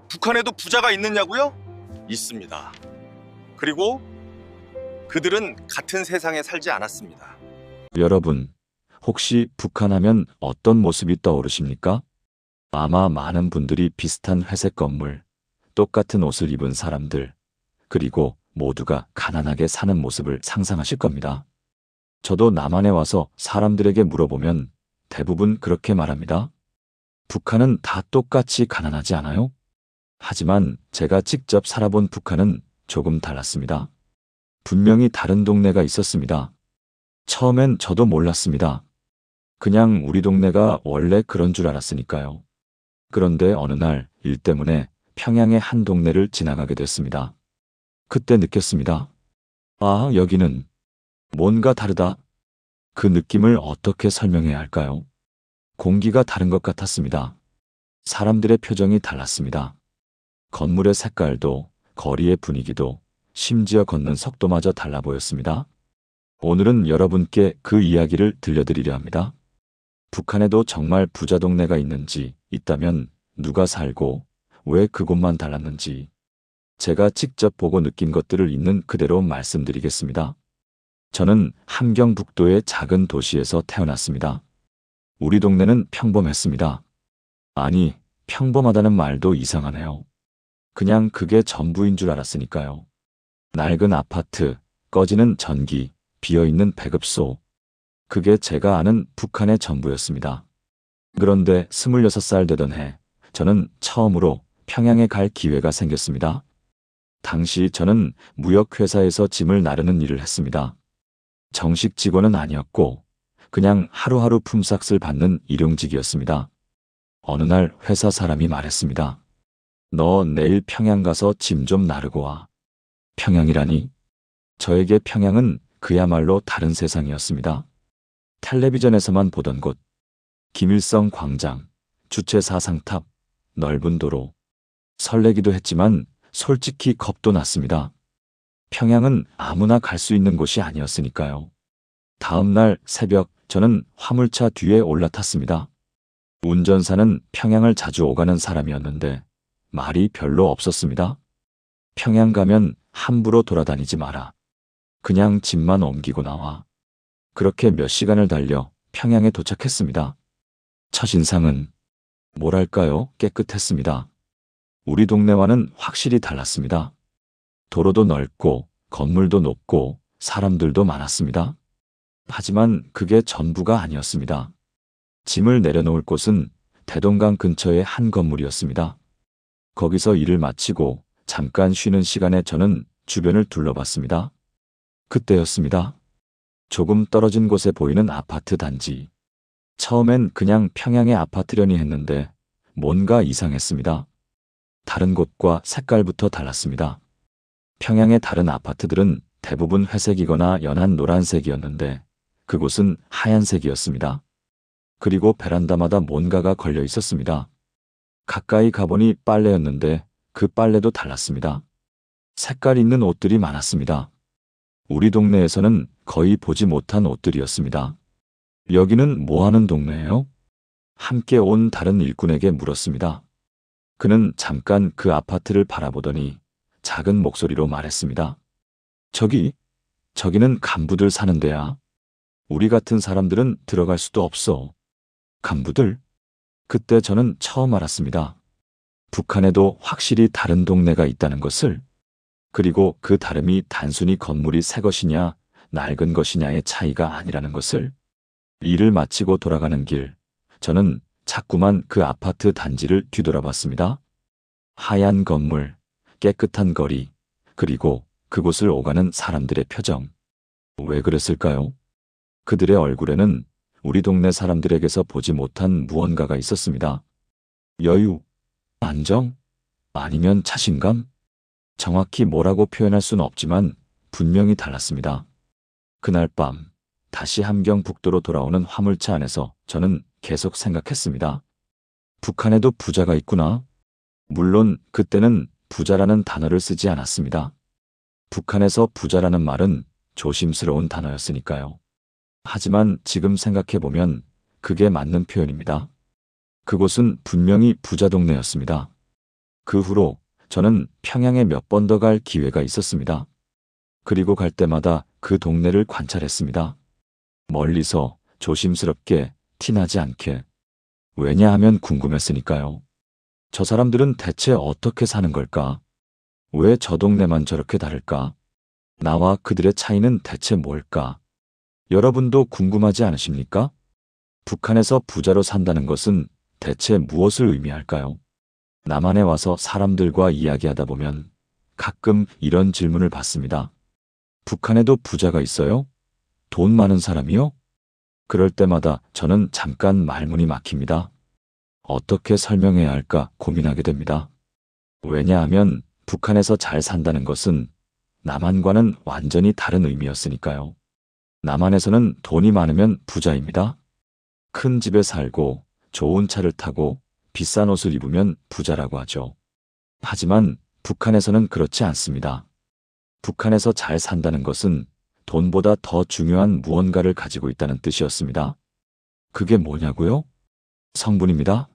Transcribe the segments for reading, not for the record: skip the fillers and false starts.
북한에도 부자가 있느냐고요? 있습니다. 그리고 그들은 같은 세상에 살지 않았습니다. 여러분, 혹시 북한 하면 어떤 모습이 떠오르십니까? 아마 많은 분들이 비슷한 회색 건물, 똑같은 옷을 입은 사람들, 그리고 모두가 가난하게 사는 모습을 상상하실 겁니다. 저도 남한에 와서 사람들에게 물어보면 대부분 그렇게 말합니다. 북한은 다 똑같이 가난하지 않아요? 하지만 제가 직접 살아본 북한은 조금 달랐습니다. 분명히 다른 동네가 있었습니다. 처음엔 저도 몰랐습니다. 그냥 우리 동네가 원래 그런 줄 알았으니까요. 그런데 어느 날 일 때문에 평양의 한 동네를 지나가게 됐습니다. 그때 느꼈습니다. 아, 여기는 뭔가 다르다. 그 느낌을 어떻게 설명해야 할까요? 공기가 다른 것 같았습니다. 사람들의 표정이 달랐습니다. 건물의 색깔도, 거리의 분위기도, 심지어 걷는 속도마저 달라 보였습니다. 오늘은 여러분께 그 이야기를 들려드리려 합니다. 북한에도 정말 부자 동네가 있는지, 있다면 누가 살고 왜 그곳만 달랐는지 제가 직접 보고 느낀 것들을 있는 그대로 말씀드리겠습니다. 저는 함경북도의 작은 도시에서 태어났습니다. 우리 동네는 평범했습니다. 아니, 평범하다는 말도 이상하네요. 그냥 그게 전부인 줄 알았으니까요. 낡은 아파트, 꺼지는 전기, 비어있는 배급소. 그게 제가 아는 북한의 전부였습니다. 그런데 26살 되던 해, 저는 처음으로 평양에 갈 기회가 생겼습니다. 당시 저는 무역회사에서 짐을 나르는 일을 했습니다. 정식 직원은 아니었고, 그냥 하루하루 품삯을 받는 일용직이었습니다. 어느 날 회사 사람이 말했습니다. 너 내일 평양 가서 짐 좀 나르고 와. 평양이라니? 저에게 평양은 그야말로 다른 세상이었습니다. 텔레비전에서만 보던 곳, 김일성 광장, 주체 사상탑, 넓은 도로. 설레기도 했지만 솔직히 겁도 났습니다. 평양은 아무나 갈 수 있는 곳이 아니었으니까요. 다음 날 새벽 저는 화물차 뒤에 올라탔습니다. 운전사는 평양을 자주 오가는 사람이었는데 말이 별로 없었습니다. 평양 가면 함부로 돌아다니지 마라. 그냥 짐만 옮기고 나와. 그렇게 몇 시간을 달려 평양에 도착했습니다. 첫인상은 뭐랄까요? 깨끗했습니다. 우리 동네와는 확실히 달랐습니다. 도로도 넓고 건물도 높고 사람들도 많았습니다. 하지만 그게 전부가 아니었습니다. 짐을 내려놓을 곳은 대동강 근처의 한 건물이었습니다. 거기서 일을 마치고 잠깐 쉬는 시간에 저는 주변을 둘러봤습니다. 그때였습니다. 조금 떨어진 곳에 보이는 아파트 단지. 처음엔 그냥 평양의 아파트려니 했는데 뭔가 이상했습니다. 다른 곳과 색깔부터 달랐습니다. 평양의 다른 아파트들은 대부분 회색이거나 연한 노란색이었는데 그곳은 하얀색이었습니다. 그리고 베란다마다 뭔가가 걸려 있었습니다. 가까이 가보니 빨래였는데 그 빨래도 달랐습니다. 색깔 있는 옷들이 많았습니다. 우리 동네에서는 거의 보지 못한 옷들이었습니다. 여기는 뭐 하는 동네예요? 함께 온 다른 일꾼에게 물었습니다. 그는 잠깐 그 아파트를 바라보더니 작은 목소리로 말했습니다. 저기는 간부들 사는 데야. 우리 같은 사람들은 들어갈 수도 없어. 간부들? 그때 저는 처음 알았습니다. 북한에도 확실히 다른 동네가 있다는 것을. 그리고 그 다름이 단순히 건물이 새 것이냐, 낡은 것이냐의 차이가 아니라는 것을. 일을 마치고 돌아가는 길, 저는 자꾸만 그 아파트 단지를 뒤돌아봤습니다. 하얀 건물, 깨끗한 거리, 그리고 그곳을 오가는 사람들의 표정. 왜 그랬을까요? 그들의 얼굴에는 우리 동네 사람들에게서 보지 못한 무언가가 있었습니다. 여유, 안정, 아니면 자신감? 정확히 뭐라고 표현할 수는 없지만 분명히 달랐습니다. 그날 밤, 다시 함경북도로 돌아오는 화물차 안에서 저는 계속 생각했습니다. 북한에도 부자가 있구나. 물론 그때는 부자라는 단어를 쓰지 않았습니다. 북한에서 부자라는 말은 조심스러운 단어였으니까요. 하지만 지금 생각해보면 그게 맞는 표현입니다. 그곳은 분명히 부자 동네였습니다. 그 후로 저는 평양에 몇 번 더 갈 기회가 있었습니다. 그리고 갈 때마다 그 동네를 관찰했습니다. 멀리서 조심스럽게 티나지 않게. 왜냐하면 궁금했으니까요. 저 사람들은 대체 어떻게 사는 걸까? 왜 저 동네만 저렇게 다를까? 나와 그들의 차이는 대체 뭘까? 여러분도 궁금하지 않으십니까? 북한에서 부자로 산다는 것은 대체 무엇을 의미할까요? 남한에 와서 사람들과 이야기하다 보면 가끔 이런 질문을 받습니다. 북한에도 부자가 있어요? 돈 많은 사람이요? 그럴 때마다 저는 잠깐 말문이 막힙니다. 어떻게 설명해야 할까 고민하게 됩니다. 왜냐하면 북한에서 잘 산다는 것은 남한과는 완전히 다른 의미였으니까요. 남한에서는 돈이 많으면 부자입니다. 큰 집에 살고 좋은 차를 타고 비싼 옷을 입으면 부자라고 하죠. 하지만 북한에서는 그렇지 않습니다. 북한에서 잘 산다는 것은 돈보다 더 중요한 무언가를 가지고 있다는 뜻이었습니다. 그게 뭐냐고요? 성분입니다.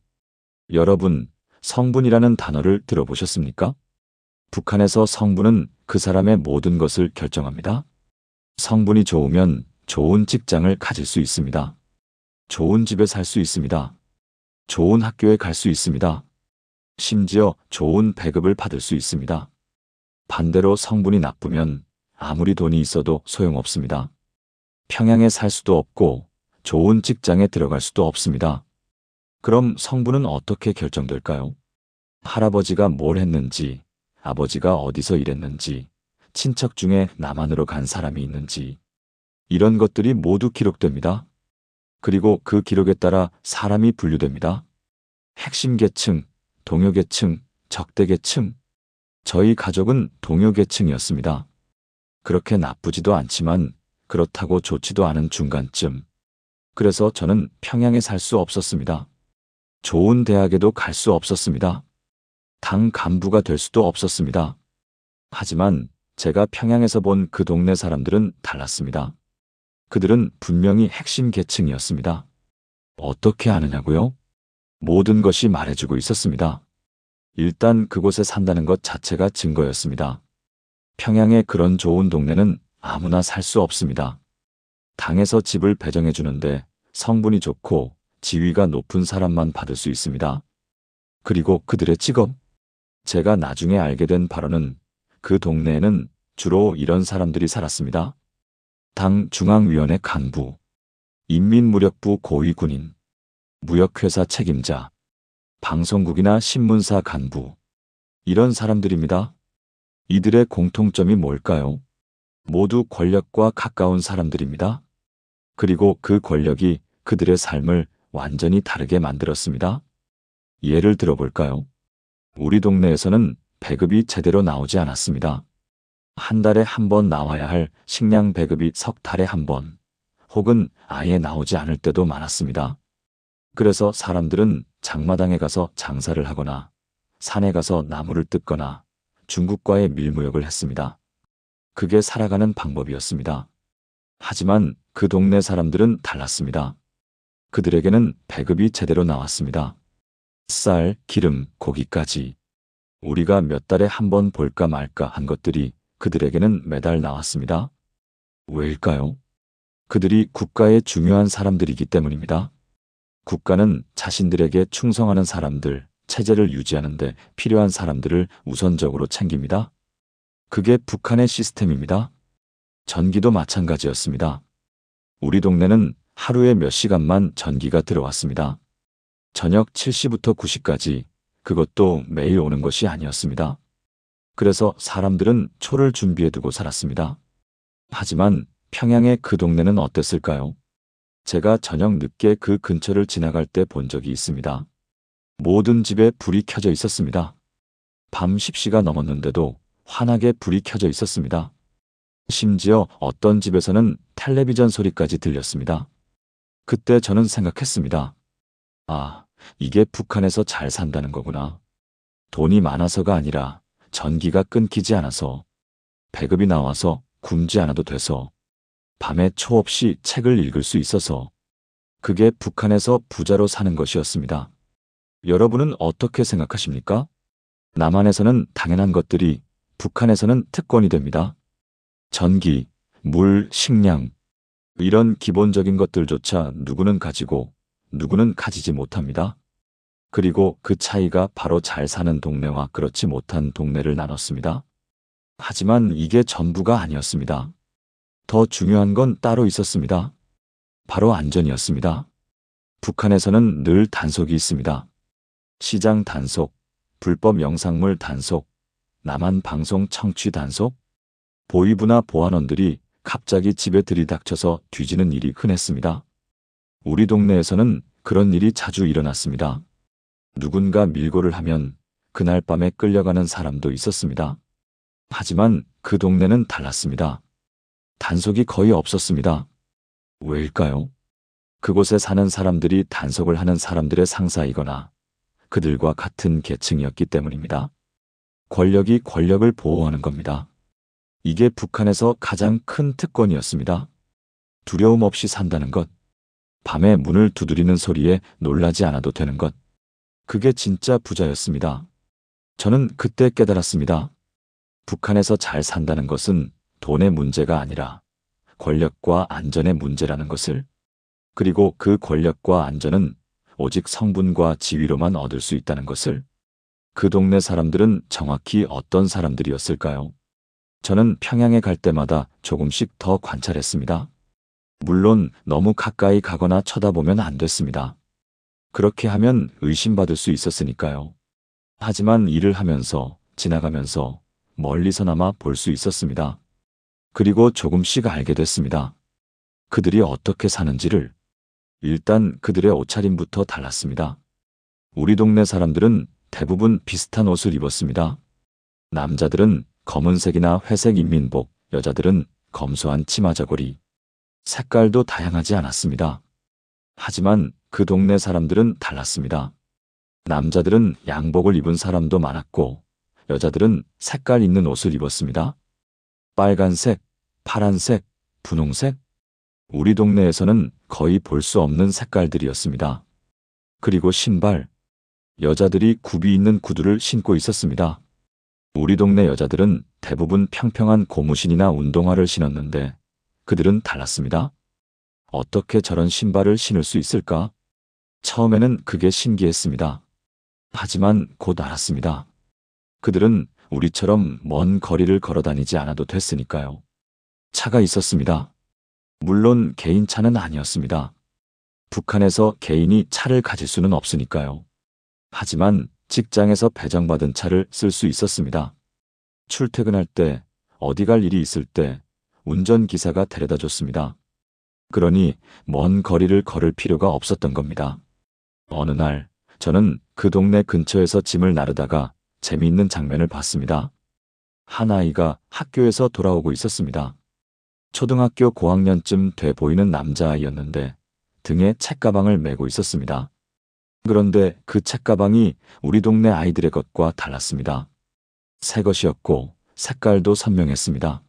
여러분, 성분이라는 단어를 들어보셨습니까? 북한에서 성분은 그 사람의 모든 것을 결정합니다. 성분이 좋으면 좋은 직장을 가질 수 있습니다. 좋은 집에 살 수 있습니다. 좋은 학교에 갈 수 있습니다. 심지어 좋은 배급을 받을 수 있습니다. 반대로 성분이 나쁘면 아무리 돈이 있어도 소용없습니다. 평양에 살 수도 없고 좋은 직장에 들어갈 수도 없습니다. 그럼 성분은 어떻게 결정될까요? 할아버지가 뭘 했는지, 아버지가 어디서 일했는지, 친척 중에 남한으로 간 사람이 있는지, 이런 것들이 모두 기록됩니다. 그리고 그 기록에 따라 사람이 분류됩니다. 핵심 계층, 동요 계층, 적대 계층. 저희 가족은 동요 계층이었습니다. 그렇게 나쁘지도 않지만 그렇다고 좋지도 않은 중간쯤. 그래서 저는 평양에 살 수 없었습니다. 좋은 대학에도 갈 수 없었습니다. 당 간부가 될 수도 없었습니다. 하지만 제가 평양에서 본 그 동네 사람들은 달랐습니다. 그들은 분명히 핵심 계층이었습니다. 어떻게 아느냐고요? 모든 것이 말해주고 있었습니다. 일단 그곳에 산다는 것 자체가 증거였습니다. 평양에 그런 좋은 동네는 아무나 살 수 없습니다. 당에서 집을 배정해 주는데 성분이 좋고 지위가 높은 사람만 받을 수 있습니다. 그리고 그들의 직업. 제가 나중에 알게 된 바로는 그 동네에는 주로 이런 사람들이 살았습니다. 당 중앙위원회 간부, 인민무력부 고위군인, 무역회사 책임자, 방송국이나 신문사 간부. 이런 사람들입니다. 이들의 공통점이 뭘까요? 모두 권력과 가까운 사람들입니다. 그리고 그 권력이 그들의 삶을 완전히 다르게 만들었습니다. 예를 들어볼까요? 우리 동네에서는 배급이 제대로 나오지 않았습니다. 한 달에 한 번 나와야 할 식량 배급이 석 달에 한 번, 혹은 아예 나오지 않을 때도 많았습니다. 그래서 사람들은 장마당에 가서 장사를 하거나 산에 가서 나무를 뜯거나 중국과의 밀무역을 했습니다. 그게 살아가는 방법이었습니다. 하지만 그 동네 사람들은 달랐습니다. 그들에게는 배급이 제대로 나왔습니다. 쌀, 기름, 고기까지. 우리가 몇 달에 한 번 볼까 말까 한 것들이 그들에게는 매달 나왔습니다. 왜일까요? 그들이 국가의 중요한 사람들이기 때문입니다. 국가는 자신들에게 충성하는 사람들, 체제를 유지하는 데 필요한 사람들을 우선적으로 챙깁니다. 그게 북한의 시스템입니다. 전기도 마찬가지였습니다. 우리 동네는 하루에 몇 시간만 전기가 들어왔습니다. 저녁 7시부터 9시까지, 그것도 매일 오는 것이 아니었습니다. 그래서 사람들은 초를 준비해두고 살았습니다. 하지만 평양의 그 동네는 어땠을까요? 제가 저녁 늦게 그 근처를 지나갈 때 본 적이 있습니다. 모든 집에 불이 켜져 있었습니다. 밤 10시가 넘었는데도 환하게 불이 켜져 있었습니다. 심지어 어떤 집에서는 텔레비전 소리까지 들렸습니다. 그때 저는 생각했습니다. 아, 이게 북한에서 잘 산다는 거구나. 돈이 많아서가 아니라 전기가 끊기지 않아서, 배급이 나와서 굶지 않아도 돼서, 밤에 초 없이 책을 읽을 수 있어서, 그게 북한에서 부자로 사는 것이었습니다. 여러분은 어떻게 생각하십니까? 남한에서는 당연한 것들이 북한에서는 특권이 됩니다. 전기, 물, 식량, 이런 기본적인 것들조차 누구는 가지고 누구는 가지지 못합니다. 그리고 그 차이가 바로 잘 사는 동네와 그렇지 못한 동네를 나눴습니다. 하지만 이게 전부가 아니었습니다. 더 중요한 건 따로 있었습니다. 바로 안전이었습니다. 북한에서는 늘 단속이 있습니다. 시장 단속, 불법 영상물 단속, 남한 방송 청취 단속, 보위부나 보안원들이 갑자기 집에 들이닥쳐서 뒤지는 일이 흔했습니다. 우리 동네에서는 그런 일이 자주 일어났습니다. 누군가 밀고를 하면 그날 밤에 끌려가는 사람도 있었습니다. 하지만 그 동네는 달랐습니다. 단속이 거의 없었습니다. 왜일까요? 그곳에 사는 사람들이 단속을 하는 사람들의 상사이거나 그들과 같은 계층이었기 때문입니다. 권력이 권력을 보호하는 겁니다. 이게 북한에서 가장 큰 특권이었습니다. 두려움 없이 산다는 것, 밤에 문을 두드리는 소리에 놀라지 않아도 되는 것, 그게 진짜 부자였습니다. 저는 그때 깨달았습니다. 북한에서 잘 산다는 것은 돈의 문제가 아니라 권력과 안전의 문제라는 것을, 그리고 그 권력과 안전은 오직 성분과 지위로만 얻을 수 있다는 것을. 그 동네 사람들은 정확히 어떤 사람들이었을까요? 저는 평양에 갈 때마다 조금씩 더 관찰했습니다. 물론 너무 가까이 가거나 쳐다보면 안 됐습니다. 그렇게 하면 의심받을 수 있었으니까요. 하지만 일을 하면서, 지나가면서 멀리서나마 볼 수 있었습니다. 그리고 조금씩 알게 됐습니다. 그들이 어떻게 사는지를. 일단 그들의 옷차림부터 달랐습니다. 우리 동네 사람들은 대부분 비슷한 옷을 입었습니다. 남자들은 검은색이나 회색 인민복, 여자들은 검소한 치마저고리. 색깔도 다양하지 않았습니다. 하지만 그 동네 사람들은 달랐습니다. 남자들은 양복을 입은 사람도 많았고 여자들은 색깔 있는 옷을 입었습니다. 빨간색, 파란색, 분홍색. 우리 동네에서는 거의 볼 수 없는 색깔들이었습니다. 그리고 신발. 여자들이 굽이 있는 구두를 신고 있었습니다. 우리 동네 여자들은 대부분 평평한 고무신이나 운동화를 신었는데 그들은 달랐습니다. 어떻게 저런 신발을 신을 수 있을까? 처음에는 그게 신기했습니다. 하지만 곧 알았습니다. 그들은 우리처럼 먼 거리를 걸어 다니지 않아도 됐으니까요. 차가 있었습니다. 물론 개인 차는 아니었습니다. 북한에서 개인이 차를 가질 수는 없으니까요. 하지만 직장에서 배정받은 차를 쓸 수 있었습니다. 출퇴근할 때, 어디 갈 일이 있을 때 운전기사가 데려다 줬습니다. 그러니 먼 거리를 걸을 필요가 없었던 겁니다. 어느 날 저는 그 동네 근처에서 짐을 나르다가 재미있는 장면을 봤습니다. 한 아이가 학교에서 돌아오고 있었습니다. 초등학교 고학년쯤 돼 보이는 남자아이였는데 등에 책가방을 메고 있었습니다. 그런데 그 책가방이 우리 동네 아이들의 것과 달랐습니다. 새 것이었고 색깔도 선명했습니다.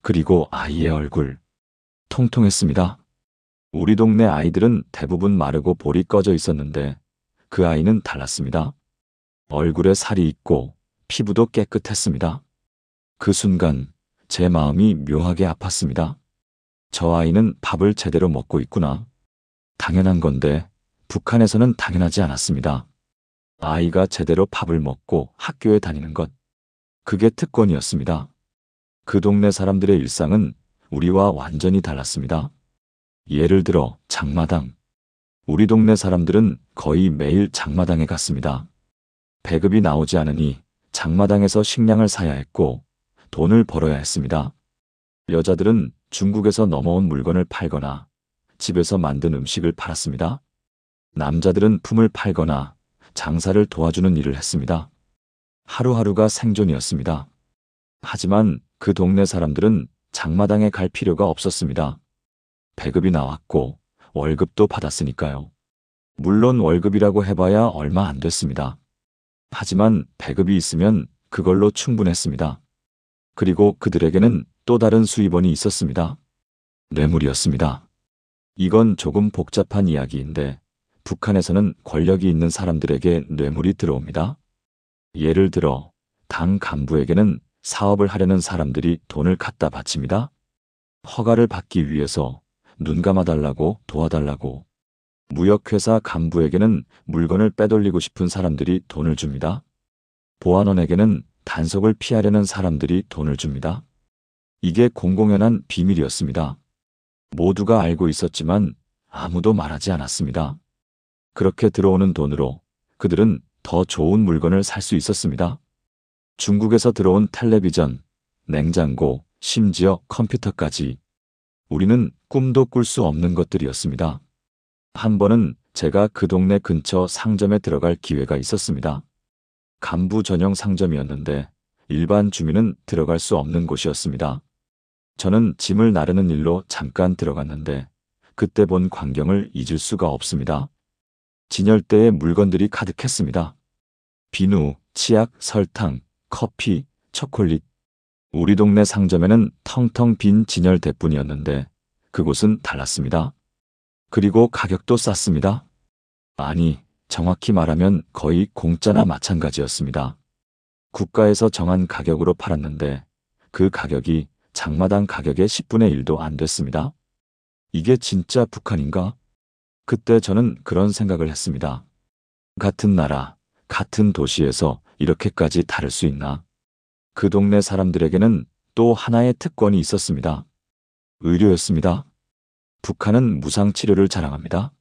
그리고 아이의 얼굴, 통통했습니다. 우리 동네 아이들은 대부분 마르고 볼이 꺼져 있었는데 그 아이는 달랐습니다. 얼굴에 살이 있고 피부도 깨끗했습니다. 그 순간 제 마음이 묘하게 아팠습니다. 저 아이는 밥을 제대로 먹고 있구나. 당연한 건데 북한에서는 당연하지 않았습니다. 아이가 제대로 밥을 먹고 학교에 다니는 것. 그게 특권이었습니다. 그 동네 사람들의 일상은 우리와 완전히 달랐습니다. 예를 들어 장마당. 우리 동네 사람들은 거의 매일 장마당에 갔습니다. 배급이 나오지 않으니 장마당에서 식량을 사야 했고 돈을 벌어야 했습니다. 여자들은 중국에서 넘어온 물건을 팔거나 집에서 만든 음식을 팔았습니다. 남자들은 품을 팔거나 장사를 도와주는 일을 했습니다. 하루하루가 생존이었습니다. 하지만 그 동네 사람들은 장마당에 갈 필요가 없었습니다. 배급이 나왔고 월급도 받았으니까요. 물론 월급이라고 해봐야 얼마 안 됐습니다. 하지만 배급이 있으면 그걸로 충분했습니다. 그리고 그들에게는 또 다른 수입원이 있었습니다. 뇌물이었습니다. 이건 조금 복잡한 이야기인데 북한에서는 권력이 있는 사람들에게 뇌물이 들어옵니다. 예를 들어 당 간부에게는 사업을 하려는 사람들이 돈을 갖다 바칩니다. 허가를 받기 위해서 눈 감아달라고 도와달라고. 무역회사 간부에게는 물건을 빼돌리고 싶은 사람들이 돈을 줍니다. 보안원에게는 단속을 피하려는 사람들이 돈을 줍니다. 이게 공공연한 비밀이었습니다. 모두가 알고 있었지만 아무도 말하지 않았습니다. 그렇게 들어오는 돈으로 그들은 더 좋은 물건을 살 수 있었습니다. 중국에서 들어온 텔레비전, 냉장고, 심지어 컴퓨터까지 우리는 꿈도 꿀 수 없는 것들이었습니다. 한 번은 제가 그 동네 근처 상점에 들어갈 기회가 있었습니다. 간부 전용 상점이었는데 일반 주민은 들어갈 수 없는 곳이었습니다. 저는 짐을 나르는 일로 잠깐 들어갔는데 그때 본 광경을 잊을 수가 없습니다. 진열대에 물건들이 가득했습니다. 비누, 치약, 설탕, 커피, 초콜릿. 우리 동네 상점에는 텅텅 빈 진열대뿐이었는데 그곳은 달랐습니다. 그리고 가격도 쌌습니다. 아니, 정확히 말하면 거의 공짜나 마찬가지였습니다. 국가에서 정한 가격으로 팔았는데 그 가격이 장마당 가격의 10분의 1도 안 됐습니다. 이게 진짜 북한인가? 그때 저는 그런 생각을 했습니다. 같은 나라, 같은 도시에서 이렇게까지 다를 수 있나? 그 동네 사람들에게는 또 하나의 특권이 있었습니다. 의료였습니다. 북한은 무상치료를 자랑합니다.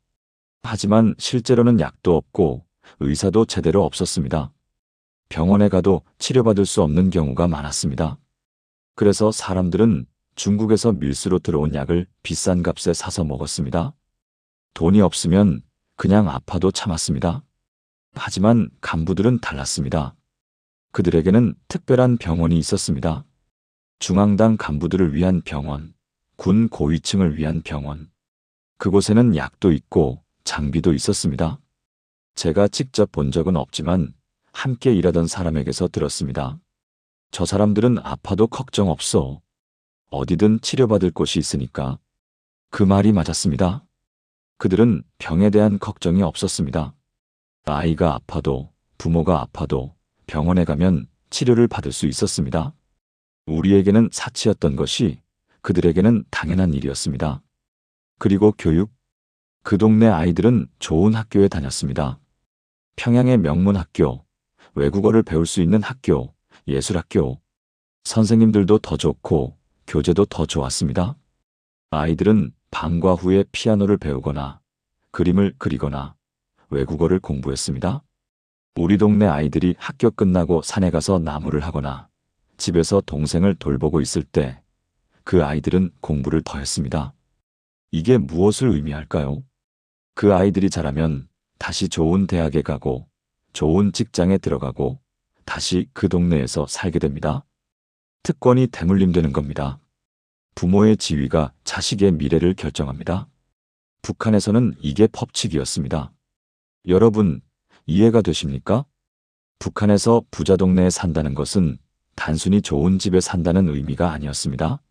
하지만 실제로는 약도 없고 의사도 제대로 없었습니다. 병원에 가도 치료받을 수 없는 경우가 많았습니다. 그래서 사람들은 중국에서 밀수로 들어온 약을 비싼 값에 사서 먹었습니다. 돈이 없으면 그냥 아파도 참았습니다. 하지만 간부들은 달랐습니다. 그들에게는 특별한 병원이 있었습니다. 중앙당 간부들을 위한 병원, 군 고위층을 위한 병원. 그곳에는 약도 있고 장비도 있었습니다. 제가 직접 본 적은 없지만 함께 일하던 사람에게서 들었습니다. 저 사람들은 아파도 걱정 없어. 어디든 치료받을 곳이 있으니까. 그 말이 맞았습니다. 그들은 병에 대한 걱정이 없었습니다. 아이가 아파도 부모가 아파도 병원에 가면 치료를 받을 수 있었습니다. 우리에게는 사치였던 것이 그들에게는 당연한 일이었습니다. 그리고 교육. 그 동네 아이들은 좋은 학교에 다녔습니다. 평양의 명문학교, 외국어를 배울 수 있는 학교, 예술학교. 선생님들도 더 좋고 교재도 더 좋았습니다. 아이들은 방과 후에 피아노를 배우거나 그림을 그리거나 외국어를 공부했습니다. 우리 동네 아이들이 학교 끝나고 산에 가서 나무를 하거나 집에서 동생을 돌보고 있을 때 그 아이들은 공부를 더 했습니다. 이게 무엇을 의미할까요? 그 아이들이 자라면 다시 좋은 대학에 가고 좋은 직장에 들어가고 다시 그 동네에서 살게 됩니다. 특권이 대물림되는 겁니다. 부모의 지위가 자식의 미래를 결정합니다. 북한에서는 이게 법칙이었습니다. 여러분, 이해가 되십니까? 북한에서 부자 동네에 산다는 것은 단순히 좋은 집에 산다는 의미가 아니었습니다.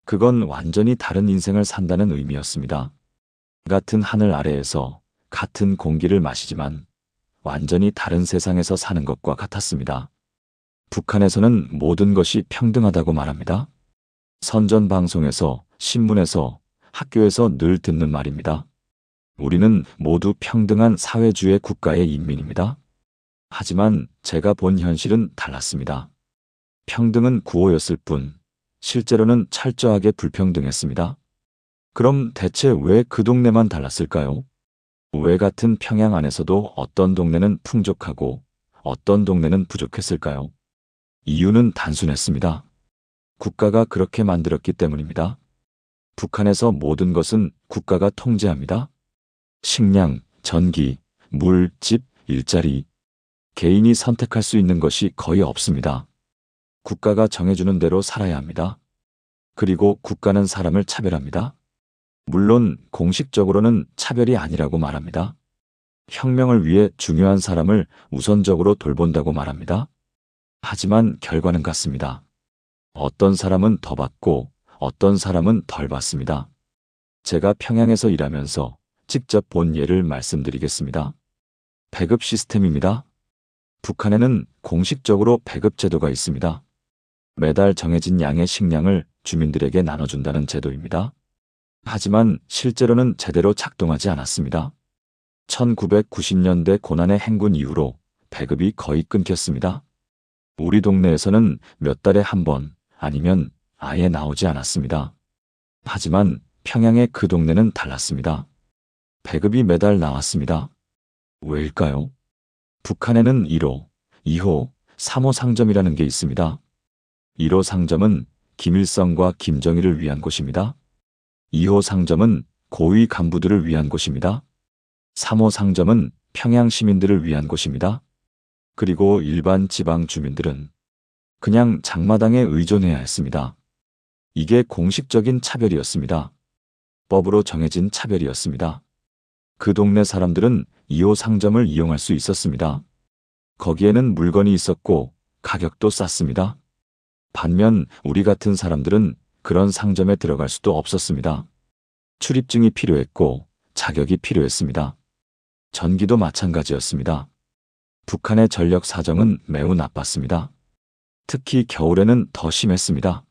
그건 완전히 다른 인생을 산다는 의미였습니다. 같은 하늘 아래에서 같은 공기를 마시지만 완전히 다른 세상에서 사는 것과 같았습니다. 북한에서는 모든 것이 평등하다고 말합니다. 선전 방송에서, 신문에서, 학교에서 늘 듣는 말입니다. 우리는 모두 평등한 사회주의 국가의 인민입니다. 하지만 제가 본 현실은 달랐습니다. 평등은 구호였을 뿐 실제로는 철저하게 불평등했습니다. 그럼 대체 왜 그 동네만 달랐을까요? 왜 같은 평양 안에서도 어떤 동네는 풍족하고 어떤 동네는 부족했을까요? 이유는 단순했습니다. 국가가 그렇게 만들었기 때문입니다. 북한에서 모든 것은 국가가 통제합니다. 식량, 전기, 물, 집, 일자리. 개인이 선택할 수 있는 것이 거의 없습니다. 국가가 정해주는 대로 살아야 합니다. 그리고 국가는 사람을 차별합니다. 물론 공식적으로는 차별이 아니라고 말합니다. 혁명을 위해 중요한 사람을 우선적으로 돌본다고 말합니다. 하지만 결과는 같습니다. 어떤 사람은 더 받고 어떤 사람은 덜 받습니다. 제가 평양에서 일하면서 직접 본 예를 말씀드리겠습니다. 배급 시스템입니다. 북한에는 공식적으로 배급 제도가 있습니다. 매달 정해진 양의 식량을 주민들에게 나눠준다는 제도입니다. 하지만 실제로는 제대로 작동하지 않았습니다. 1990년대 고난의 행군 이후로 배급이 거의 끊겼습니다. 우리 동네에서는 몇 달에 한 번 아니면 아예 나오지 않았습니다. 하지만 평양의 그 동네는 달랐습니다. 배급이 매달 나왔습니다. 왜일까요? 북한에는 1호, 2호, 3호 상점이라는 게 있습니다. 1호 상점은 김일성과 김정일을 위한 곳입니다. 2호 상점은 고위 간부들을 위한 곳입니다. 3호 상점은 평양 시민들을 위한 곳입니다. 그리고 일반 지방 주민들은 그냥 장마당에 의존해야 했습니다. 이게 공식적인 차별이었습니다. 법으로 정해진 차별이었습니다. 그 동네 사람들은 2호 상점을 이용할 수 있었습니다. 거기에는 물건이 있었고 가격도 쌌습니다. 반면 우리 같은 사람들은 그런 상점에 들어갈 수도 없었습니다. 출입증이 필요했고 자격이 필요했습니다. 전기도 마찬가지였습니다. 북한의 전력 사정은 매우 나빴습니다. 특히 겨울에는 더 심했습니다.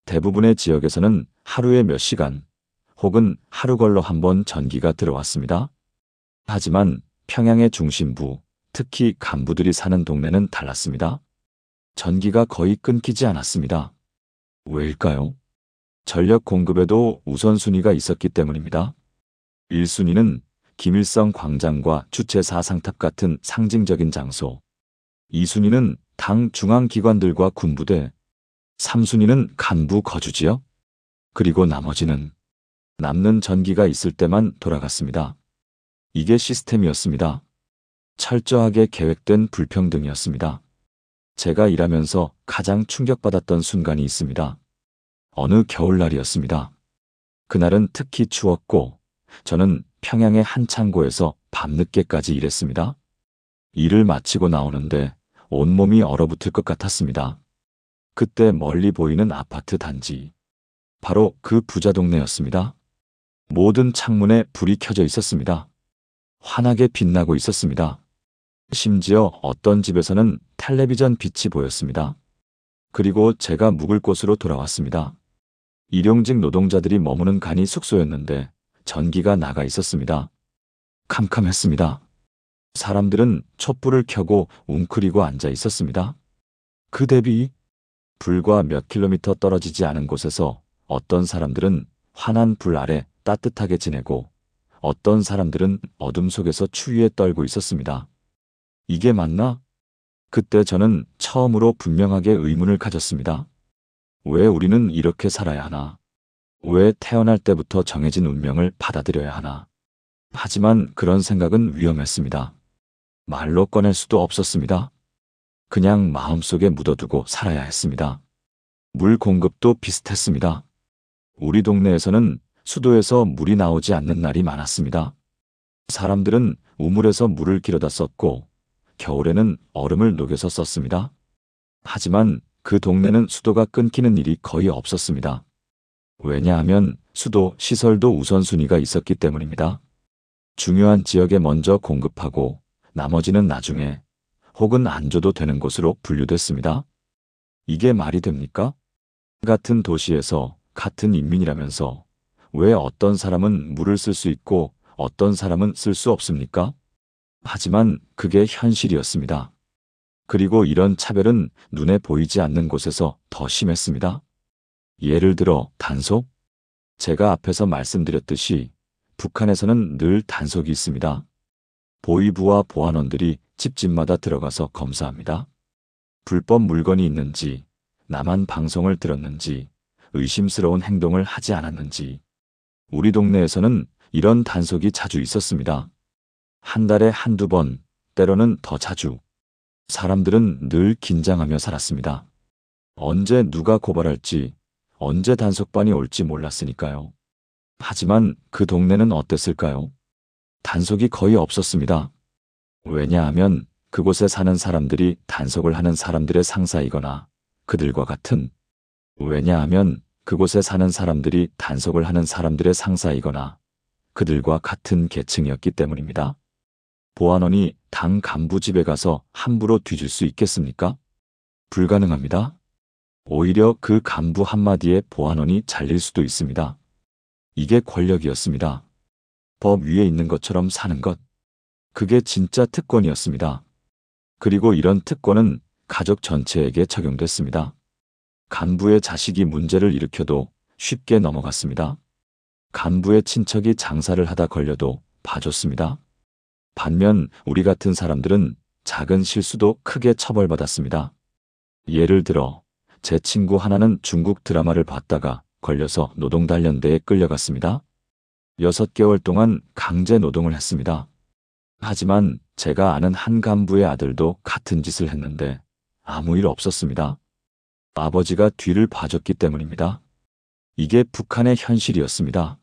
대부분의 지역에서는 하루에 몇 시간 혹은 하루 걸러 한 번 전기가 들어왔습니다. 하지만 평양의 중심부, 특히 간부들이 사는 동네는 달랐습니다. 전기가 거의 끊기지 않았습니다. 왜일까요? 전력 공급에도 우선순위가 있었기 때문입니다. 1순위는 김일성 광장과 주체 사상탑 같은 상징적인 장소, 2순위는 당 중앙기관들과 군부대, 3순위는 간부 거주지역, 그리고 나머지는 남는 전기가 있을 때만 돌아갔습니다. 이게 시스템이었습니다. 철저하게 계획된 불평등이었습니다. 제가 일하면서 가장 충격받았던 순간이 있습니다. 어느 겨울날이었습니다. 그날은 특히 추웠고 저는 평양의 한 창고에서 밤늦게까지 일했습니다. 일을 마치고 나오는데 온몸이 얼어붙을 것 같았습니다. 그때 멀리 보이는 아파트 단지, 바로 그 부자 동네였습니다. 모든 창문에 불이 켜져 있었습니다. 환하게 빛나고 있었습니다. 심지어 어떤 집에서는 텔레비전 빛이 보였습니다. 그리고 제가 묵을 곳으로 돌아왔습니다. 일용직 노동자들이 머무는 간이 숙소였는데 전기가 나가 있었습니다. 캄캄했습니다. 사람들은 촛불을 켜고 웅크리고 앉아 있었습니다. 그 대비 불과 몇 킬로미터 떨어지지 않은 곳에서 어떤 사람들은 환한 불 아래 따뜻하게 지내고 어떤 사람들은 어둠 속에서 추위에 떨고 있었습니다. 이게 맞나? 그때 저는 처음으로 분명하게 의문을 가졌습니다. 왜 우리는 이렇게 살아야 하나? 왜 태어날 때부터 정해진 운명을 받아들여야 하나? 하지만 그런 생각은 위험했습니다. 말로 꺼낼 수도 없었습니다. 그냥 마음속에 묻어두고 살아야 했습니다. 물 공급도 비슷했습니다. 우리 동네에서는 수도에서 물이 나오지 않는 날이 많았습니다. 사람들은 우물에서 물을 길어다 썼고 겨울에는 얼음을 녹여서 썼습니다. 하지만 그 동네는 수도가 끊기는 일이 거의 없었습니다. 왜냐하면 수도, 시설도 우선순위가 있었기 때문입니다. 중요한 지역에 먼저 공급하고 나머지는 나중에 혹은 안 줘도 되는 곳으로 분류됐습니다. 이게 말이 됩니까? 같은 도시에서 같은 인민이라면서 왜 어떤 사람은 물을 쓸 수 있고 어떤 사람은 쓸 수 없습니까? 하지만 그게 현실이었습니다. 그리고 이런 차별은 눈에 보이지 않는 곳에서 더 심했습니다. 예를 들어 단속? 제가 앞에서 말씀드렸듯이 북한에서는 늘 단속이 있습니다. 보위부와 보안원들이 집집마다 들어가서 검사합니다. 불법 물건이 있는지, 나만 방송을 들었는지, 의심스러운 행동을 하지 않았는지. 우리 동네에서는 이런 단속이 자주 있었습니다. 한 달에 한두 번, 때로는 더 자주. 사람들은 늘 긴장하며 살았습니다. 언제 누가 고발할지, 언제 단속반이 올지 몰랐으니까요. 하지만 그 동네는 어땠을까요? 단속이 거의 없었습니다. 왜냐하면 그곳에 사는 사람들이 단속을 하는 사람들의 상사이거나 그들과 같은, 왜냐하면 그곳에 사는 사람들이 단속을 하는 사람들의 상사이거나 그들과 같은 계층이었기 때문입니다. 보안원이 당 간부 집에 가서 함부로 뒤질 수 있겠습니까? 불가능합니다. 오히려 그 간부 한마디에 보안원이 잘릴 수도 있습니다. 이게 권력이었습니다. 법 위에 있는 것처럼 사는 것. 그게 진짜 특권이었습니다. 그리고 이런 특권은 가족 전체에게 적용됐습니다. 간부의 자식이 문제를 일으켜도 쉽게 넘어갔습니다. 간부의 친척이 장사를 하다 걸려도 봐줬습니다. 반면 우리 같은 사람들은 작은 실수도 크게 처벌받았습니다. 예를 들어 제 친구 하나는 중국 드라마를 봤다가 걸려서 노동단련대에 끌려갔습니다. 6개월 동안 강제 노동을 했습니다. 하지만 제가 아는 한 간부의 아들도 같은 짓을 했는데 아무 일 없었습니다. 아버지가 뒤를 봐줬기 때문입니다. 이게 북한의 현실이었습니다.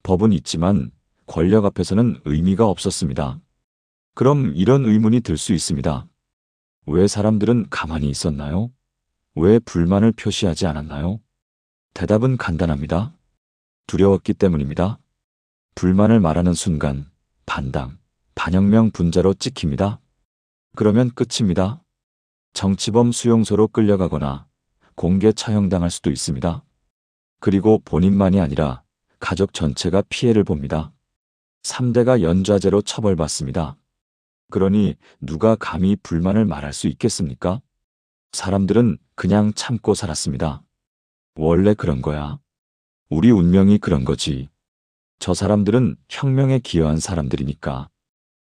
법은 있지만 권력 앞에서는 의미가 없었습니다. 그럼 이런 의문이 들 수 있습니다. 왜 사람들은 가만히 있었나요? 왜 불만을 표시하지 않았나요? 대답은 간단합니다. 두려웠기 때문입니다. 불만을 말하는 순간 반당, 반혁명 분자로 찍힙니다. 그러면 끝입니다. 정치범 수용소로 끌려가거나 공개 처형당할 수도 있습니다. 그리고 본인만이 아니라 가족 전체가 피해를 봅니다. 3대가 연좌제로 처벌받습니다. 그러니 누가 감히 불만을 말할 수 있겠습니까? 사람들은 그냥 참고 살았습니다. 원래 그런 거야. 우리 운명이 그런 거지. 저 사람들은 혁명에 기여한 사람들이니까.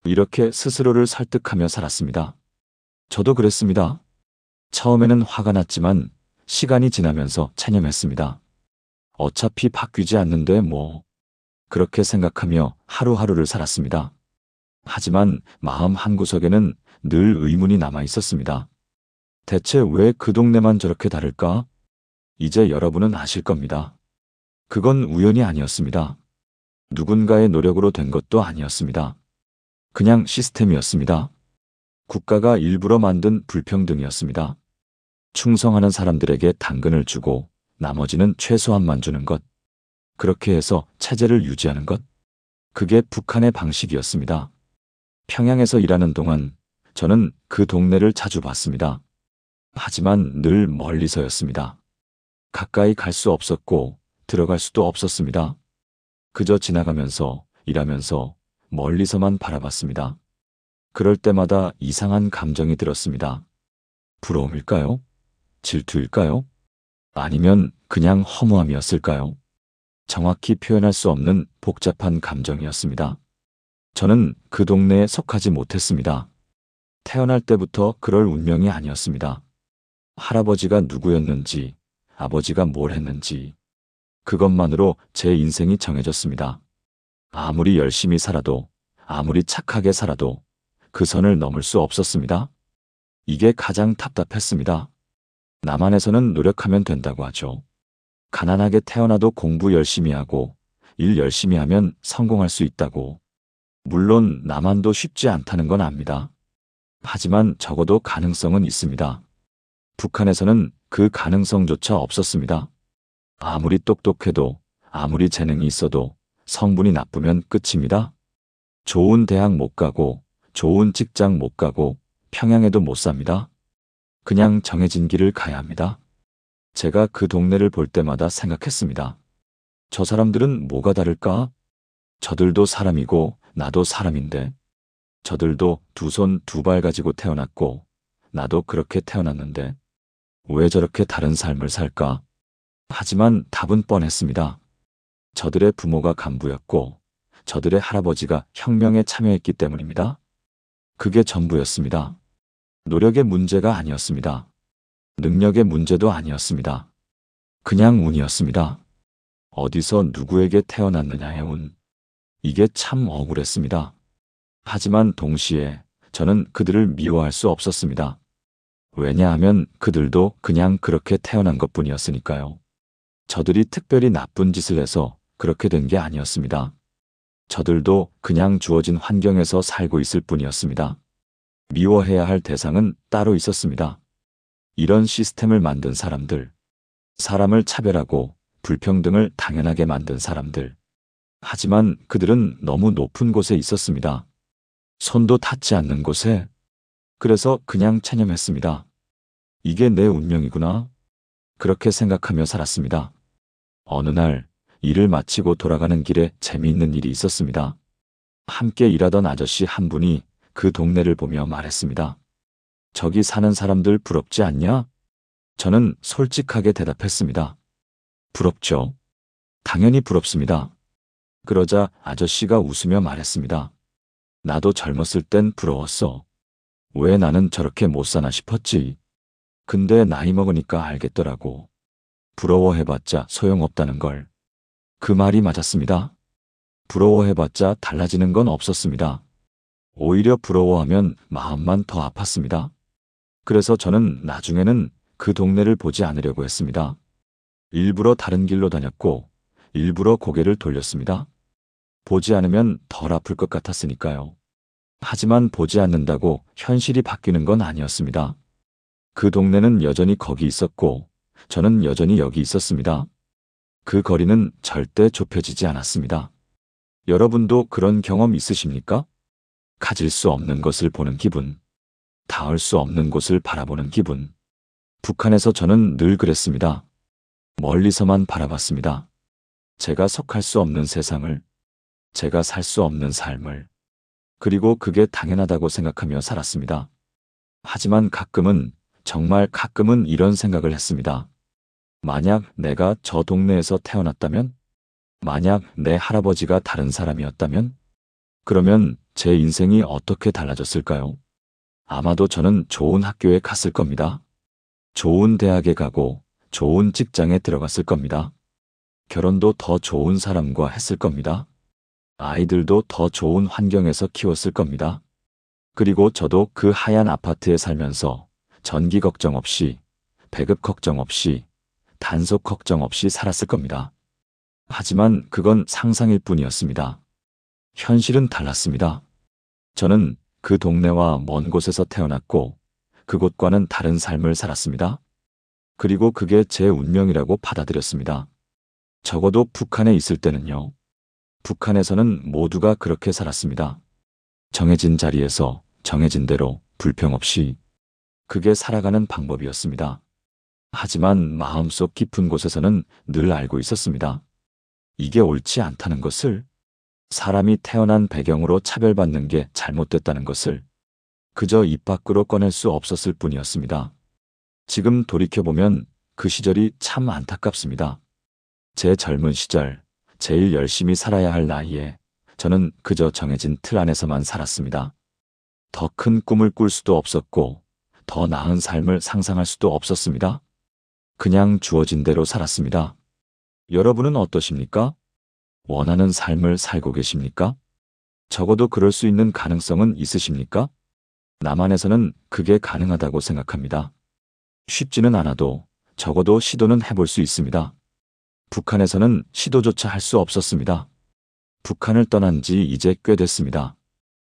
이렇게 스스로를 설득하며 살았습니다. 저도 그랬습니다. 처음에는 화가 났지만 시간이 지나면서 체념했습니다. 어차피 바뀌지 않는데 뭐. 그렇게 생각하며 하루하루를 살았습니다. 하지만 마음 한구석에는 늘 의문이 남아 있었습니다. 대체 왜 그 동네만 저렇게 다를까? 이제 여러분은 아실 겁니다. 그건 우연이 아니었습니다. 누군가의 노력으로 된 것도 아니었습니다. 그냥 시스템이었습니다. 국가가 일부러 만든 불평등이었습니다. 충성하는 사람들에게 당근을 주고 나머지는 최소한만 주는 것. 그렇게 해서 체제를 유지하는 것. 그게 북한의 방식이었습니다. 평양에서 일하는 동안 저는 그 동네를 자주 봤습니다. 하지만 늘 멀리서였습니다. 가까이 갈 수 없었고 들어갈 수도 없었습니다. 그저 지나가면서 일하면서 멀리서만 바라봤습니다. 그럴 때마다 이상한 감정이 들었습니다. 부러움일까요? 질투일까요? 아니면 그냥 허무함이었을까요? 정확히 표현할 수 없는 복잡한 감정이었습니다. 저는 그 동네에 속하지 못했습니다. 태어날 때부터 그럴 운명이 아니었습니다. 할아버지가 누구였는지, 아버지가 뭘 했는지, 그것만으로 제 인생이 정해졌습니다. 아무리 열심히 살아도, 아무리 착하게 살아도 그 선을 넘을 수 없었습니다. 이게 가장 답답했습니다. 남한에서는 노력하면 된다고 하죠. 가난하게 태어나도 공부 열심히 하고 일 열심히 하면 성공할 수 있다고. 물론 남한도 쉽지 않다는 건 압니다. 하지만 적어도 가능성은 있습니다. 북한에서는 그 가능성조차 없었습니다. 아무리 똑똑해도 아무리 재능이 있어도 성분이 나쁘면 끝입니다. 좋은 대학 못 가고 좋은 직장 못 가고 평양에도 못 삽니다. 그냥 정해진 길을 가야 합니다. 제가 그 동네를 볼 때마다 생각했습니다. 저 사람들은 뭐가 다를까? 저들도 사람이고 나도 사람인데 저들도 두 손 두 발 가지고 태어났고 나도 그렇게 태어났는데 왜 저렇게 다른 삶을 살까? 하지만 답은 뻔했습니다. 저들의 부모가 간부였고 저들의 할아버지가 혁명에 참여했기 때문입니다. 그게 전부였습니다. 노력의 문제가 아니었습니다. 능력의 문제도 아니었습니다. 그냥 운이었습니다. 어디서 누구에게 태어났느냐의 운. 이게 참 억울했습니다. 하지만 동시에 저는 그들을 미워할 수 없었습니다. 왜냐하면 그들도 그냥 그렇게 태어난 것뿐이었으니까요. 저들이 특별히 나쁜 짓을 해서 그렇게 된 게 아니었습니다. 저들도 그냥 주어진 환경에서 살고 있을 뿐이었습니다. 미워해야 할 대상은 따로 있었습니다. 이런 시스템을 만든 사람들, 사람을 차별하고 불평등을 당연하게 만든 사람들. 하지만 그들은 너무 높은 곳에 있었습니다. 손도 닿지 않는 곳에. 그래서 그냥 체념했습니다. 이게 내 운명이구나. 그렇게 생각하며 살았습니다. 어느 날 일을 마치고 돌아가는 길에 재미있는 일이 있었습니다. 함께 일하던 아저씨 한 분이 그 동네를 보며 말했습니다. 저기 사는 사람들 부럽지 않냐? 저는 솔직하게 대답했습니다. 부럽죠. 당연히 부럽습니다. 그러자 아저씨가 웃으며 말했습니다. 나도 젊었을 땐 부러웠어. 왜 나는 저렇게 못 사나 싶었지. 근데 나이 먹으니까 알겠더라고. 부러워해봤자 소용없다는 걸. 그 말이 맞았습니다. 부러워해봤자 달라지는 건 없었습니다. 오히려 부러워하면 마음만 더 아팠습니다. 그래서 저는 나중에는 그 동네를 보지 않으려고 했습니다. 일부러 다른 길로 다녔고 일부러 고개를 돌렸습니다. 보지 않으면 덜 아플 것 같았으니까요. 하지만 보지 않는다고 현실이 바뀌는 건 아니었습니다. 그 동네는 여전히 거기 있었고 저는 여전히 여기 있었습니다. 그 거리는 절대 좁혀지지 않았습니다. 여러분도 그런 경험 있으십니까? 가질 수 없는 것을 보는 기분, 닿을 수 없는 곳을 바라보는 기분. 북한에서 저는 늘 그랬습니다. 멀리서만 바라봤습니다. 제가 속할 수 없는 세상을, 제가 살 수 없는 삶을, 그리고 그게 당연하다고 생각하며 살았습니다. 하지만 가끔은, 정말 가끔은 이런 생각을 했습니다. 만약 내가 저 동네에서 태어났다면? 만약 내 할아버지가 다른 사람이었다면? 그러면 제 인생이 어떻게 달라졌을까요? 아마도 저는 좋은 학교에 갔을 겁니다. 좋은 대학에 가고 좋은 직장에 들어갔을 겁니다. 결혼도 더 좋은 사람과 했을 겁니다. 아이들도 더 좋은 환경에서 키웠을 겁니다. 그리고 저도 그 하얀 아파트에 살면서 전기 걱정 없이, 배급 걱정 없이, 단속 걱정 없이 살았을 겁니다. 하지만 그건 상상일 뿐이었습니다. 현실은 달랐습니다. 저는 그 동네와 먼 곳에서 태어났고 그곳과는 다른 삶을 살았습니다. 그리고 그게 제 운명이라고 받아들였습니다. 적어도 북한에 있을 때는요. 북한에서는 모두가 그렇게 살았습니다. 정해진 자리에서 정해진 대로 불평 없이. 그게 살아가는 방법이었습니다. 하지만 마음속 깊은 곳에서는 늘 알고 있었습니다. 이게 옳지 않다는 것을, 사람이 태어난 배경으로 차별받는 게 잘못됐다는 것을 그저 입 밖으로 꺼낼 수 없었을 뿐이었습니다. 지금 돌이켜보면 그 시절이 참 안타깝습니다. 제 젊은 시절, 제일 열심히 살아야 할 나이에 저는 그저 정해진 틀 안에서만 살았습니다. 더 큰 꿈을 꿀 수도 없었고 더 나은 삶을 상상할 수도 없었습니다. 그냥 주어진 대로 살았습니다. 여러분은 어떠십니까? 원하는 삶을 살고 계십니까? 적어도 그럴 수 있는 가능성은 있으십니까? 남한에서는 그게 가능하다고 생각합니다. 쉽지는 않아도 적어도 시도는 해볼 수 있습니다. 북한에서는 시도조차 할 수 없었습니다. 북한을 떠난 지 이제 꽤 됐습니다.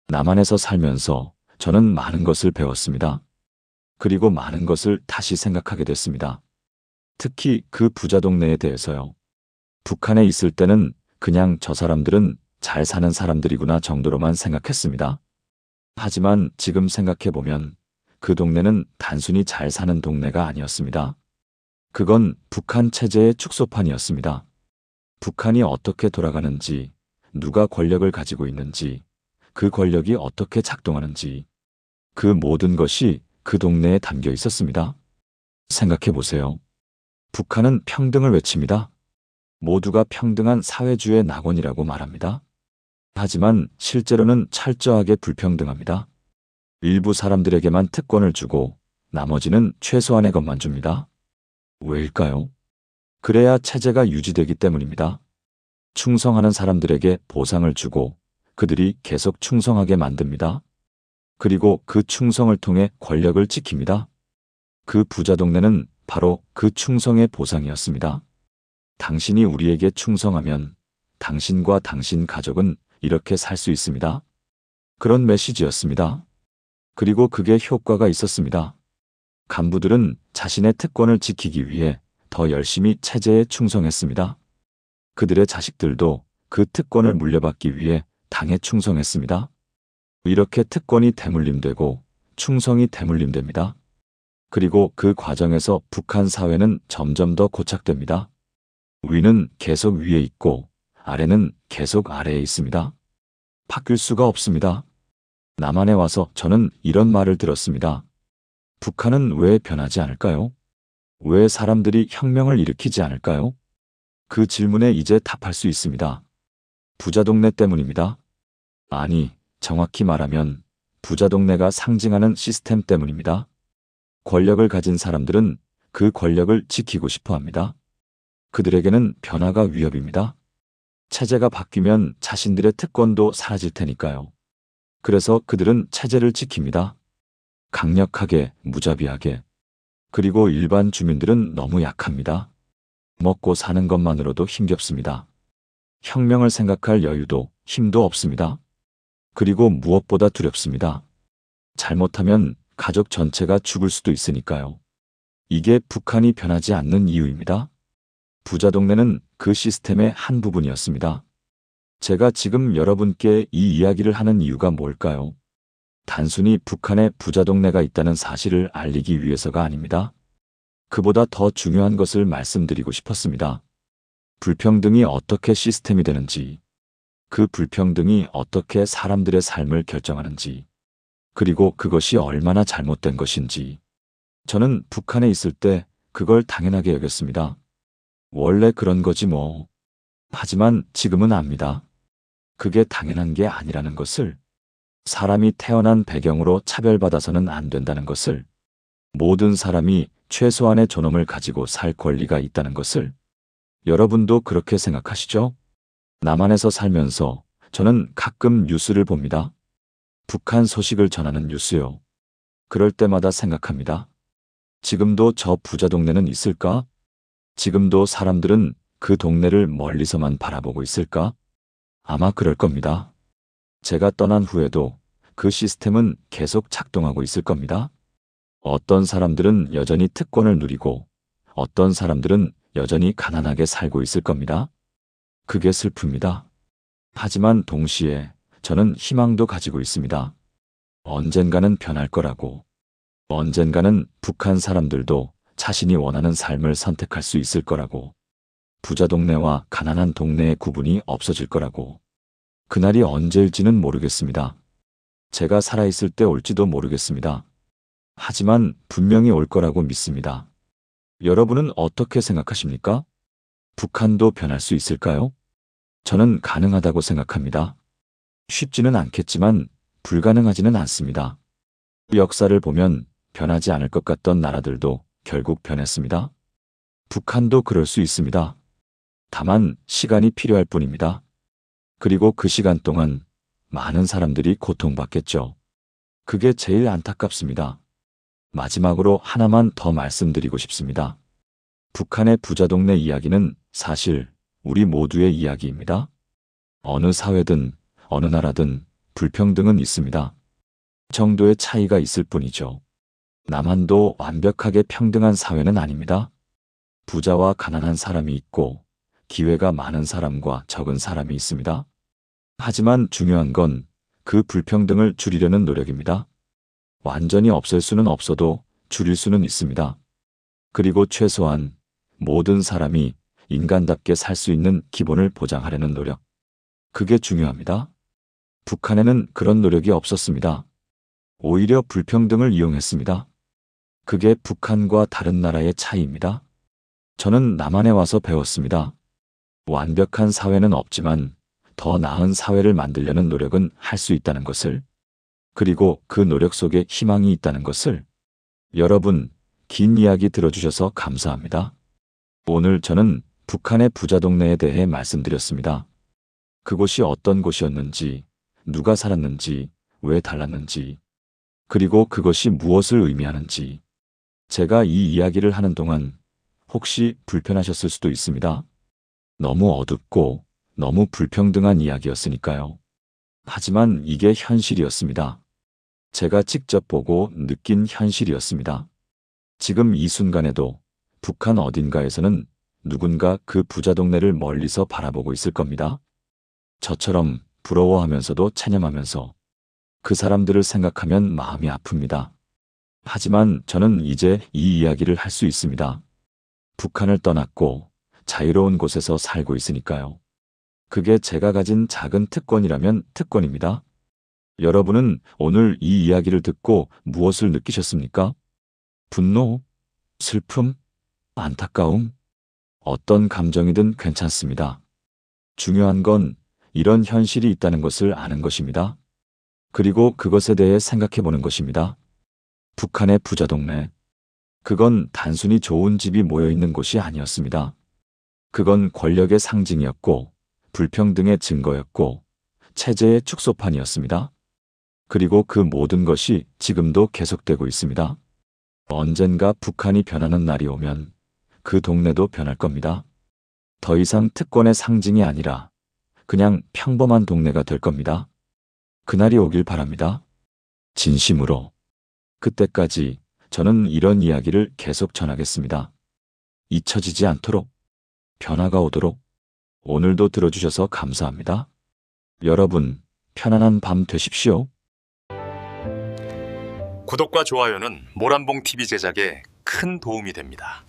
남한에서 살면서 저는 많은 것을 배웠습니다. 그리고 많은 것을 다시 생각하게 됐습니다. 특히 그 부자 동네에 대해서요. 북한에 있을 때는 그냥 저 사람들은 잘 사는 사람들이구나 정도로만 생각했습니다. 하지만 지금 생각해보면 그 동네는 단순히 잘 사는 동네가 아니었습니다. 그건 북한 체제의 축소판이었습니다. 북한이 어떻게 돌아가는지, 누가 권력을 가지고 있는지, 그 권력이 어떻게 작동하는지, 그 모든 것이 그 동네에 담겨 있었습니다. 생각해보세요. 북한은 평등을 외칩니다. 모두가 평등한 사회주의 낙원이라고 말합니다. 하지만 실제로는 철저하게 불평등합니다. 일부 사람들에게만 특권을 주고 나머지는 최소한의 것만 줍니다. 왜일까요? 그래야 체제가 유지되기 때문입니다. 충성하는 사람들에게 보상을 주고 그들이 계속 충성하게 만듭니다. 그리고 그 충성을 통해 권력을 지킵니다. 그 부자 동네는 바로 그 충성의 보상이었습니다. 당신이 우리에게 충성하면 당신과 당신 가족은 이렇게 살 수 있습니다. 그런 메시지였습니다. 그리고 그게 효과가 있었습니다. 간부들은 자신의 특권을 지키기 위해 더 열심히 체제에 충성했습니다. 그들의 자식들도 그 특권을 물려받기 위해 당에 충성했습니다. 이렇게 특권이 대물림되고 충성이 대물림됩니다. 그리고 그 과정에서 북한 사회는 점점 더 고착됩니다. 위는 계속 위에 있고 아래는 계속 아래에 있습니다. 바뀔 수가 없습니다. 남한에 와서 저는 이런 말을 들었습니다. 북한은 왜 변하지 않을까요? 왜 사람들이 혁명을 일으키지 않을까요? 그 질문에 이제 답할 수 있습니다. 부자 동네 때문입니다. 아니, 정확히 말하면 부자 동네가 상징하는 시스템 때문입니다. 권력을 가진 사람들은 그 권력을 지키고 싶어 합니다. 그들에게는 변화가 위협입니다. 체제가 바뀌면 자신들의 특권도 사라질 테니까요. 그래서 그들은 체제를 지킵니다. 강력하게, 무자비하게. 그리고 일반 주민들은 너무 약합니다. 먹고 사는 것만으로도 힘겹습니다. 혁명을 생각할 여유도, 힘도 없습니다. 그리고 무엇보다 두렵습니다. 잘못하면 가족 전체가 죽을 수도 있으니까요. 이게 북한이 변하지 않는 이유입니다. 부자 동네는 그 시스템의 한 부분이었습니다. 제가 지금 여러분께 이 이야기를 하는 이유가 뭘까요? 단순히 북한에 부자 동네가 있다는 사실을 알리기 위해서가 아닙니다. 그보다 더 중요한 것을 말씀드리고 싶었습니다. 불평등이 어떻게 시스템이 되는지, 그 불평등이 어떻게 사람들의 삶을 결정하는지, 그리고 그것이 얼마나 잘못된 것인지. 저는 북한에 있을 때 그걸 당연하게 여겼습니다. 원래 그런 거지 뭐. 하지만 지금은 압니다. 그게 당연한 게 아니라는 것을. 사람이 태어난 배경으로 차별받아서는 안 된다는 것을. 모든 사람이 최소한의 존엄을 가지고 살 권리가 있다는 것을. 여러분도 그렇게 생각하시죠? 남한에서 살면서 저는 가끔 뉴스를 봅니다. 북한 소식을 전하는 뉴스요. 그럴 때마다 생각합니다. 지금도 저 부자 동네는 있을까? 지금도 사람들은 그 동네를 멀리서만 바라보고 있을까? 아마 그럴 겁니다. 제가 떠난 후에도 그 시스템은 계속 작동하고 있을 겁니다. 어떤 사람들은 여전히 특권을 누리고 어떤 사람들은 여전히 가난하게 살고 있을 겁니다. 그게 슬픕니다. 하지만 동시에 저는 희망도 가지고 있습니다. 언젠가는 변할 거라고. 언젠가는 북한 사람들도 자신이 원하는 삶을 선택할 수 있을 거라고. 부자 동네와 가난한 동네의 구분이 없어질 거라고. 그날이 언제일지는 모르겠습니다. 제가 살아있을 때 올지도 모르겠습니다. 하지만 분명히 올 거라고 믿습니다. 여러분은 어떻게 생각하십니까? 북한도 변할 수 있을까요? 저는 가능하다고 생각합니다. 쉽지는 않겠지만 불가능하지는 않습니다. 역사를 보면 변하지 않을 것 같던 나라들도 결국 변했습니다. 북한도 그럴 수 있습니다. 다만 시간이 필요할 뿐입니다. 그리고 그 시간 동안 많은 사람들이 고통받겠죠. 그게 제일 안타깝습니다. 마지막으로 하나만 더 말씀드리고 싶습니다. 북한의 부자 동네 이야기는 사실 우리 모두의 이야기입니다. 어느 사회든 어느 나라든 불평등은 있습니다. 정도의 차이가 있을 뿐이죠. 남한도 완벽하게 평등한 사회는 아닙니다. 부자와 가난한 사람이 있고 기회가 많은 사람과 적은 사람이 있습니다. 하지만 중요한 건 그 불평등을 줄이려는 노력입니다. 완전히 없앨 수는 없어도 줄일 수는 있습니다. 그리고 최소한 모든 사람이 인간답게 살 수 있는 기본을 보장하려는 노력. 그게 중요합니다. 북한에는 그런 노력이 없었습니다. 오히려 불평등을 이용했습니다. 그게 북한과 다른 나라의 차이입니다. 저는 남한에 와서 배웠습니다. 완벽한 사회는 없지만 더 나은 사회를 만들려는 노력은 할 수 있다는 것을. 그리고 그 노력 속에 희망이 있다는 것을. 여러분, 긴 이야기 들어주셔서 감사합니다. 오늘 저는 북한의 부자 동네에 대해 말씀드렸습니다. 그곳이 어떤 곳이었는지, 누가 살았는지, 왜 달랐는지, 그리고 그것이 무엇을 의미하는지. 제가 이 이야기를 하는 동안 혹시 불편하셨을 수도 있습니다. 너무 어둡고 너무 불평등한 이야기였으니까요. 하지만 이게 현실이었습니다. 제가 직접 보고 느낀 현실이었습니다. 지금 이 순간에도 북한 어딘가에서는 누군가 그 부자 동네를 멀리서 바라보고 있을 겁니다. 저처럼 부러워하면서도 체념하면서. 그 사람들을 생각하면 마음이 아픕니다. 하지만 저는 이제 이 이야기를 할 수 있습니다. 북한을 떠났고 자유로운 곳에서 살고 있으니까요. 그게 제가 가진 작은 특권이라면 특권입니다. 여러분은 오늘 이 이야기를 듣고 무엇을 느끼셨습니까? 분노? 슬픔? 안타까움? 어떤 감정이든 괜찮습니다. 중요한 건 이런 현실이 있다는 것을 아는 것입니다. 그리고 그것에 대해 생각해 보는 것입니다. 북한의 부자 동네. 그건 단순히 좋은 집이 모여 있는 곳이 아니었습니다. 그건 권력의 상징이었고, 불평등의 증거였고, 체제의 축소판이었습니다. 그리고 그 모든 것이 지금도 계속되고 있습니다. 언젠가 북한이 변하는 날이 오면 그 동네도 변할 겁니다. 더 이상 특권의 상징이 아니라 그냥 평범한 동네가 될 겁니다. 그날이 오길 바랍니다. 진심으로. 그때까지 저는 이런 이야기를 계속 전하겠습니다. 잊혀지지 않도록, 변화가 오도록. 오늘도 들어주셔서 감사합니다. 여러분, 편안한 밤 되십시오. 구독과 좋아요는 모란봉 TV 제작에 큰 도움이 됩니다.